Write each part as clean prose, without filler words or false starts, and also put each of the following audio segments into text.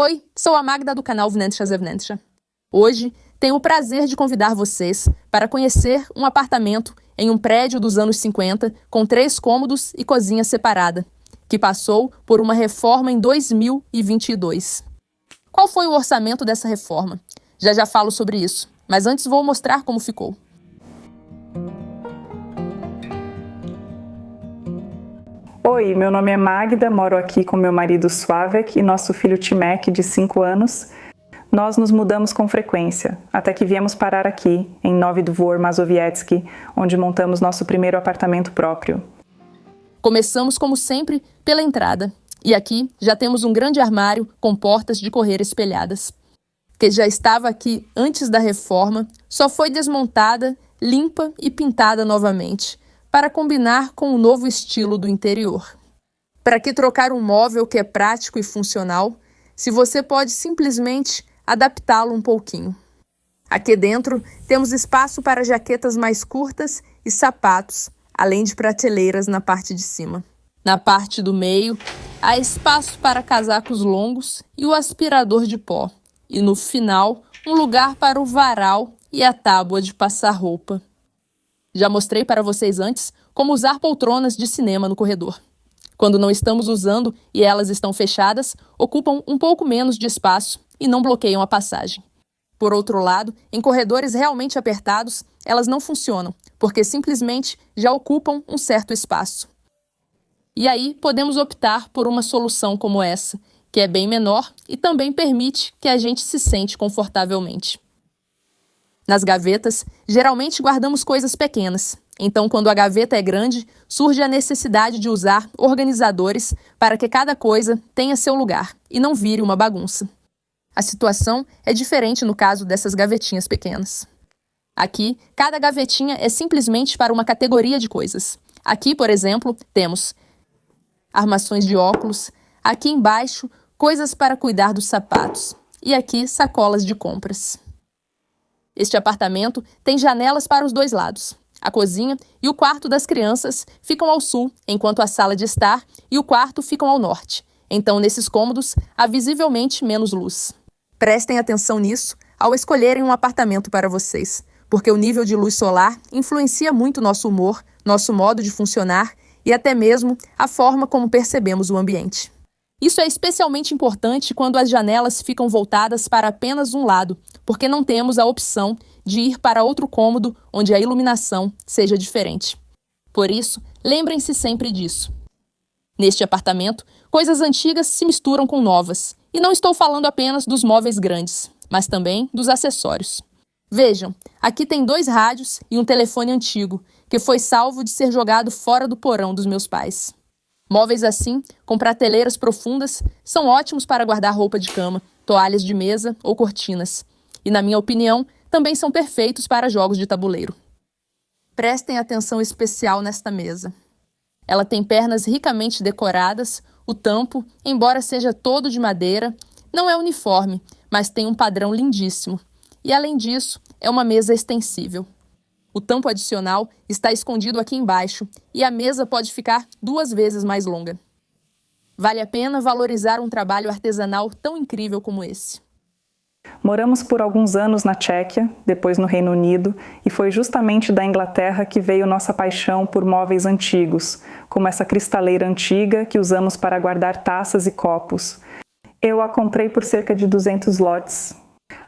Oi, sou a Magda do canal Wnętrza ze Wnętrza. Hoje tenho o prazer de convidar vocês para conhecer um apartamento em um prédio dos anos 50 com 3 cômodos e cozinha separada, que passou por uma reforma em 2022. Qual foi o orçamento dessa reforma? Já falo sobre isso, mas antes vou mostrar como ficou. Oi, meu nome é Magda, moro aqui com meu marido Sławek e nosso filho Timek, de 5 anos. Nós nos mudamos com frequência, até que viemos parar aqui, em Nowy Dwór Mazowiecki, onde montamos nosso primeiro apartamento próprio. Começamos, como sempre, pela entrada. E aqui já temos um grande armário com portas de correr espelhadas, que já estava aqui antes da reforma, só foi desmontada, limpa e pintada novamente, para combinar com o novo estilo do interior. Para que trocar um móvel que é prático e funcional, se você pode simplesmente adaptá-lo um pouquinho? Aqui dentro temos espaço para jaquetas mais curtas e sapatos, além de prateleiras na parte de cima. Na parte do meio, há espaço para casacos longos e o aspirador de pó. E no final, um lugar para o varal e a tábua de passar roupa. Já mostrei para vocês antes como usar poltronas de cinema no corredor. Quando não estamos usando e elas estão fechadas, ocupam um pouco menos de espaço e não bloqueiam a passagem. Por outro lado, em corredores realmente apertados, elas não funcionam, porque simplesmente já ocupam um certo espaço. E aí podemos optar por uma solução como essa, que é bem menor e também permite que a gente se sente confortavelmente. Nas gavetas, geralmente guardamos coisas pequenas. Então, quando a gaveta é grande, surge a necessidade de usar organizadores para que cada coisa tenha seu lugar e não vire uma bagunça. A situação é diferente no caso dessas gavetinhas pequenas. Aqui, cada gavetinha é simplesmente para uma categoria de coisas. Aqui, por exemplo, temos armações de óculos. Aqui embaixo, coisas para cuidar dos sapatos. E aqui, sacolas de compras. Este apartamento tem janelas para os 2 lados. A cozinha e o quarto das crianças ficam ao sul, enquanto a sala de estar e o quarto ficam ao norte. Então, nesses cômodos, há visivelmente menos luz. Prestem atenção nisso ao escolherem um apartamento para vocês, porque o nível de luz solar influencia muito nosso humor, nosso modo de funcionar e até mesmo a forma como percebemos o ambiente. Isso é especialmente importante quando as janelas ficam voltadas para apenas um lado, porque não temos a opção de ir para outro cômodo onde a iluminação seja diferente. Por isso, lembrem-se sempre disso. Neste apartamento, coisas antigas se misturam com novas. E não estou falando apenas dos móveis grandes, mas também dos acessórios. Vejam, aqui tem 2 rádios e um telefone antigo, que foi salvo de ser jogado fora do porão dos meus pais. Móveis assim, com prateleiras profundas, são ótimos para guardar roupa de cama, toalhas de mesa ou cortinas. E, na minha opinião, também são perfeitos para jogos de tabuleiro. Prestem atenção especial nesta mesa. Ela tem pernas ricamente decoradas, o tampo, embora seja todo de madeira, não é uniforme, mas tem um padrão lindíssimo. E, além disso, é uma mesa extensível. O tampo adicional está escondido aqui embaixo e a mesa pode ficar 2 vezes mais longa. Vale a pena valorizar um trabalho artesanal tão incrível como esse. Moramos por alguns anos na Tchequia, depois no Reino Unido, e foi justamente da Inglaterra que veio nossa paixão por móveis antigos, como essa cristaleira antiga que usamos para guardar taças e copos. Eu a comprei por cerca de 200 zlotys.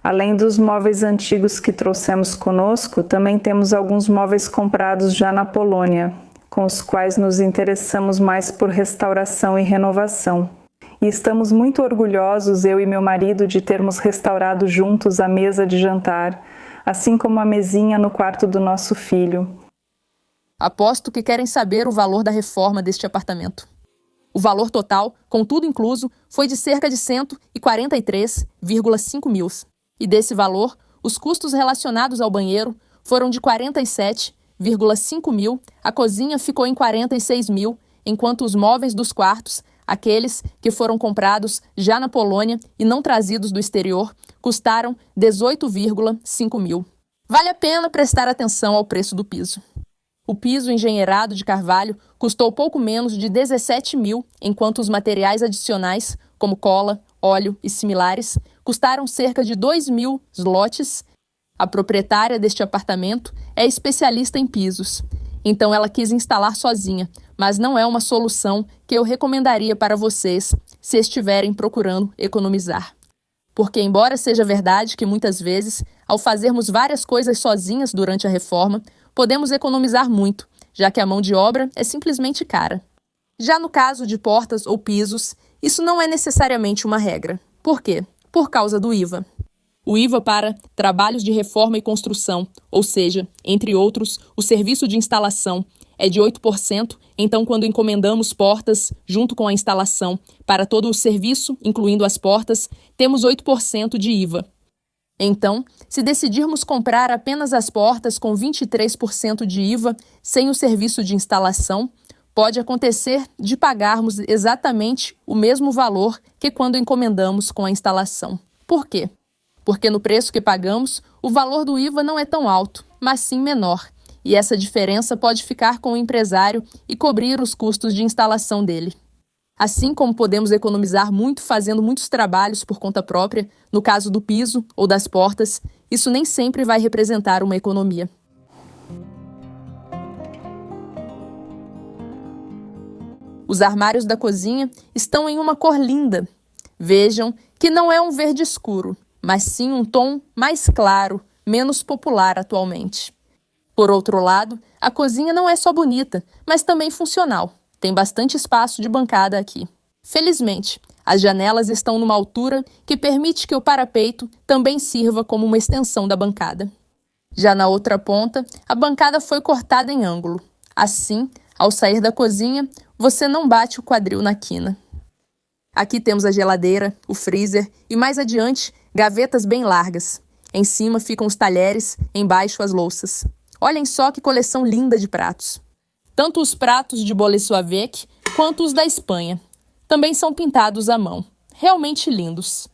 Além dos móveis antigos que trouxemos conosco, também temos alguns móveis comprados já na Polônia, com os quais nos interessamos mais por restauração e renovação. E estamos muito orgulhosos, eu e meu marido, de termos restaurado juntos a mesa de jantar, assim como a mesinha no quarto do nosso filho. Aposto que querem saber o valor da reforma deste apartamento. O valor total, com tudo incluso, foi de cerca de 143,5 mil. E desse valor, os custos relacionados ao banheiro foram de 47,5 mil, a cozinha ficou em 46 mil, enquanto os móveis dos quartos, aqueles que foram comprados já na Polônia e não trazidos do exterior, custaram 18,5 mil. Vale a pena prestar atenção ao preço do piso. O piso engenheirado de carvalho custou pouco menos de 17 mil, enquanto os materiais adicionais, como cola, óleo e similares custaram cerca de 2.000 zlotys. A proprietária deste apartamento é especialista em pisos, então ela quis instalar sozinha, mas não é uma solução que eu recomendaria para vocês se estiverem procurando economizar. Porque, embora seja verdade que muitas vezes, ao fazermos várias coisas sozinhas durante a reforma, podemos economizar muito, já que a mão de obra é simplesmente cara. Já no caso de portas ou pisos, isso não é necessariamente uma regra. Por quê? Por causa do IVA. O IVA para trabalhos de reforma e construção, ou seja, entre outros, o serviço de instalação, é de 8%, então quando encomendamos portas junto com a instalação para todo o serviço, incluindo as portas, temos 8% de IVA. Então, se decidirmos comprar apenas as portas com 23% de IVA, sem o serviço de instalação, pode acontecer de pagarmos exatamente o mesmo valor que quando encomendamos com a instalação. Por quê? Porque no preço que pagamos, o valor do IVA não é tão alto, mas sim menor, e essa diferença pode ficar com o empresário e cobrir os custos de instalação dele. Assim como podemos economizar muito fazendo muitos trabalhos por conta própria, no caso do piso ou das portas, isso nem sempre vai representar uma economia. Os armários da cozinha estão em uma cor linda. Vejam que não é um verde escuro, mas sim um tom mais claro, menos popular atualmente. Por outro lado, a cozinha não é só bonita, mas também funcional. Tem bastante espaço de bancada aqui. Felizmente, as janelas estão numa altura que permite que o parapeito também sirva como uma extensão da bancada. Já na outra ponta, a bancada foi cortada em ângulo. Assim, ao sair da cozinha, você não bate o quadril na quina. Aqui temos a geladeira, o freezer e, mais adiante, gavetas bem largas. Em cima ficam os talheres, embaixo as louças. Olhem só que coleção linda de pratos. Tanto os pratos de Bolesławiec quanto os da Espanha. Também são pintados à mão. Realmente lindos.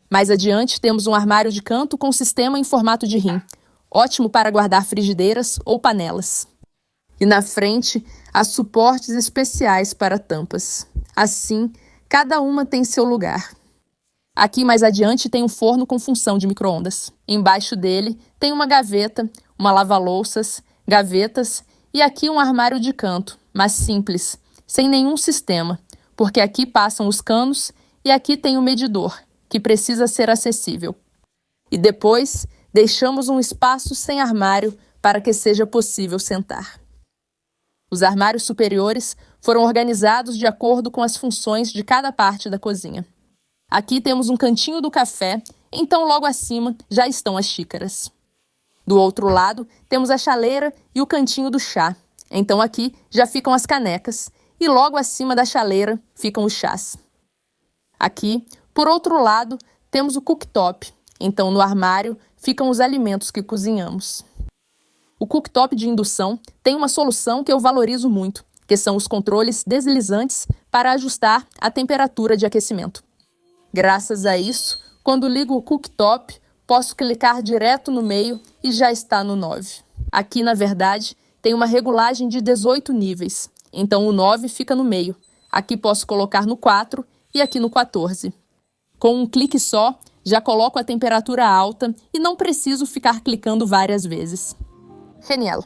Mais adiante temos um armário de canto com sistema em formato de rim. Ótimo para guardar frigideiras ou panelas. E na frente, há suportes especiais para tampas. Assim, cada uma tem seu lugar. Aqui mais adiante tem um forno com função de micro-ondas. Embaixo dele tem uma gaveta, uma lava-louças, gavetas e aqui um armário de canto, mas simples, sem nenhum sistema, porque aqui passam os canos e aqui tem o medidor, que precisa ser acessível. E depois deixamos um espaço sem armário para que seja possível sentar. Os armários superiores foram organizados de acordo com as funções de cada parte da cozinha. Aqui temos um cantinho do café, então logo acima já estão as xícaras. Do outro lado, temos a chaleira e o cantinho do chá. Então aqui já ficam as canecas e logo acima da chaleira ficam os chás. Aqui, por outro lado, temos o cooktop. Então no armário ficam os alimentos que cozinhamos. O cooktop de indução tem uma solução que eu valorizo muito, que são os controles deslizantes para ajustar a temperatura de aquecimento. Graças a isso, quando ligo o cooktop, posso clicar direto no meio e já está no 9. Aqui, na verdade, tem uma regulagem de 18 níveis, então o 9 fica no meio. Aqui posso colocar no 4 e aqui no 14. Com um clique só, já coloco a temperatura alta e não preciso ficar clicando várias vezes. Genial!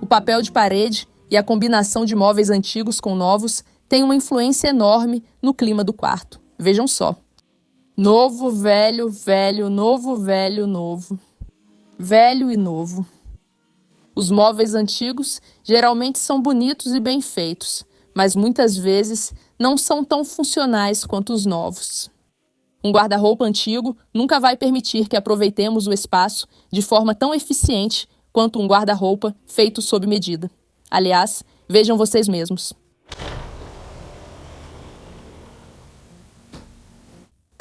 O papel de parede e a combinação de móveis antigos com novos tem uma influência enorme no clima do quarto. Vejam só. Novo, velho, velho, novo, velho, novo. Velho e novo. Os móveis antigos geralmente são bonitos e bem feitos, mas muitas vezes não são tão funcionais quanto os novos. Um guarda-roupa antigo nunca vai permitir que aproveitemos o espaço de forma tão eficiente quanto um guarda-roupa feito sob medida. Aliás, vejam vocês mesmos.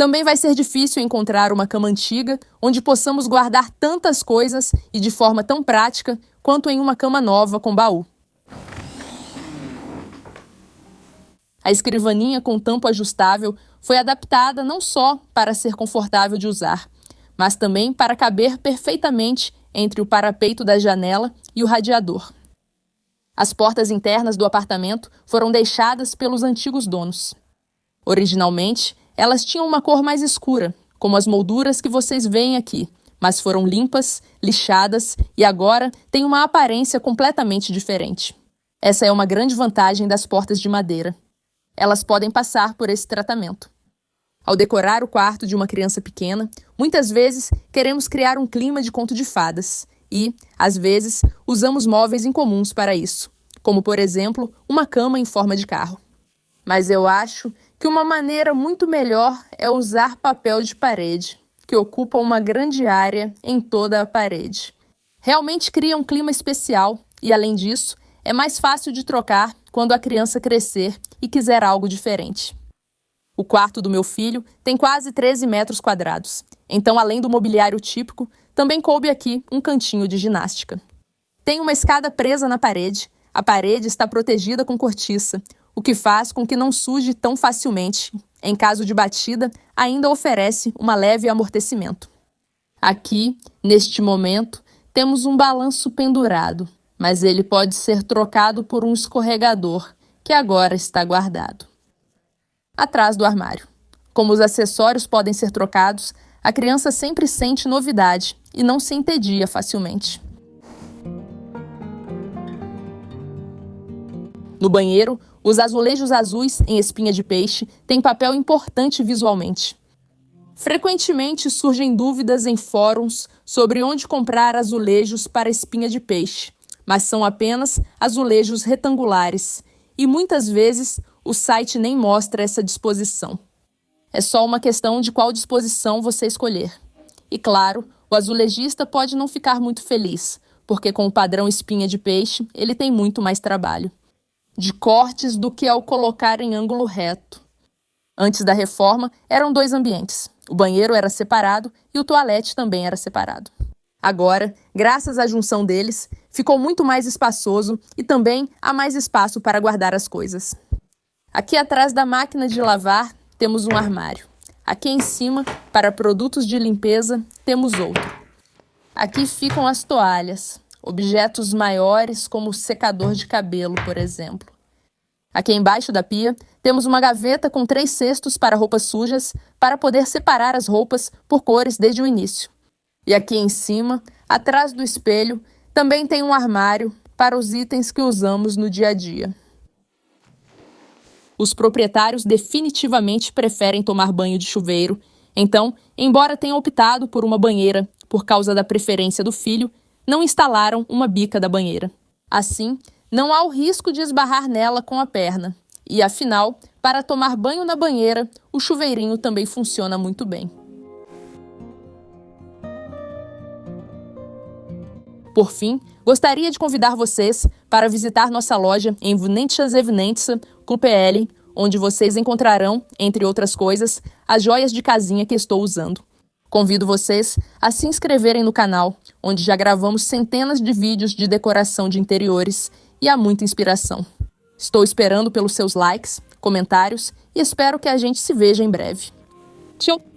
Também vai ser difícil encontrar uma cama antiga onde possamos guardar tantas coisas e de forma tão prática quanto em uma cama nova com baú. A escrivaninha com tampo ajustável foi adaptada não só para ser confortável de usar, mas também para caber perfeitamente entre o parapeito da janela e o radiador. As portas internas do apartamento foram deixadas pelos antigos donos. Originalmente, elas tinham uma cor mais escura, como as molduras que vocês veem aqui, mas foram limpas, lixadas e agora têm uma aparência completamente diferente. Essa é uma grande vantagem das portas de madeira. Elas podem passar por esse tratamento. Ao decorar o quarto de uma criança pequena, muitas vezes queremos criar um clima de conto de fadas e, às vezes, usamos móveis incomuns para isso, como, por exemplo, uma cama em forma de carro. Mas eu acho que uma maneira muito melhor é usar papel de parede, que ocupa uma grande área em toda a parede. Realmente cria um clima especial e, além disso, é mais fácil de trocar quando a criança crescer e quiser algo diferente. O quarto do meu filho tem quase 13 metros quadrados, então, além do mobiliário típico, também coube aqui um cantinho de ginástica. Tem uma escada presa na parede, a parede está protegida com cortiça, o que faz com que não suje tão facilmente. Em caso de batida, ainda oferece uma leve amortecimento. Aqui, neste momento, temos um balanço pendurado, mas ele pode ser trocado por um escorregador, que agora está guardado. Atrás do armário. Como os acessórios podem ser trocados, a criança sempre sente novidade e não se entedia facilmente. No banheiro, os azulejos azuis em espinha de peixe têm papel importante visualmente. Frequentemente surgem dúvidas em fóruns sobre onde comprar azulejos para espinha de peixe, mas são apenas azulejos retangulares e muitas vezes o site nem mostra essa disposição. É só uma questão de qual disposição você escolher. E claro, o azulejista pode não ficar muito feliz, porque com o padrão espinha de peixe ele tem muito mais trabalho de cortes do que ao colocar em ângulo reto. Antes da reforma, eram 2 ambientes. O banheiro era separado e o toalete também era separado. Agora, graças à junção deles, ficou muito mais espaçoso e também há mais espaço para guardar as coisas. Aqui atrás da máquina de lavar, temos um armário. Aqui em cima, para produtos de limpeza, temos outro. Aqui ficam as toalhas. Objetos maiores como o secador de cabelo, por exemplo. Aqui embaixo da pia, temos uma gaveta com 3 cestos para roupas sujas para poder separar as roupas por cores desde o início. E aqui em cima, atrás do espelho, também tem um armário para os itens que usamos no dia a dia. Os proprietários definitivamente preferem tomar banho de chuveiro, então, embora tenham optado por uma banheira por causa da preferência do filho, não instalaram uma bica da banheira. Assim, não há o risco de esbarrar nela com a perna. E, afinal, para tomar banho na banheira, o chuveirinho também funciona muito bem. Por fim, gostaria de convidar vocês para visitar nossa loja em Wnętrza Zewnętrzne com PL, onde vocês encontrarão, entre outras coisas, as joias de casinha que estou usando. Convido vocês a se inscreverem no canal, onde já gravamos centenas de vídeos de decoração de interiores e há muita inspiração. Estou esperando pelos seus likes, comentários e espero que a gente se veja em breve. Tchau!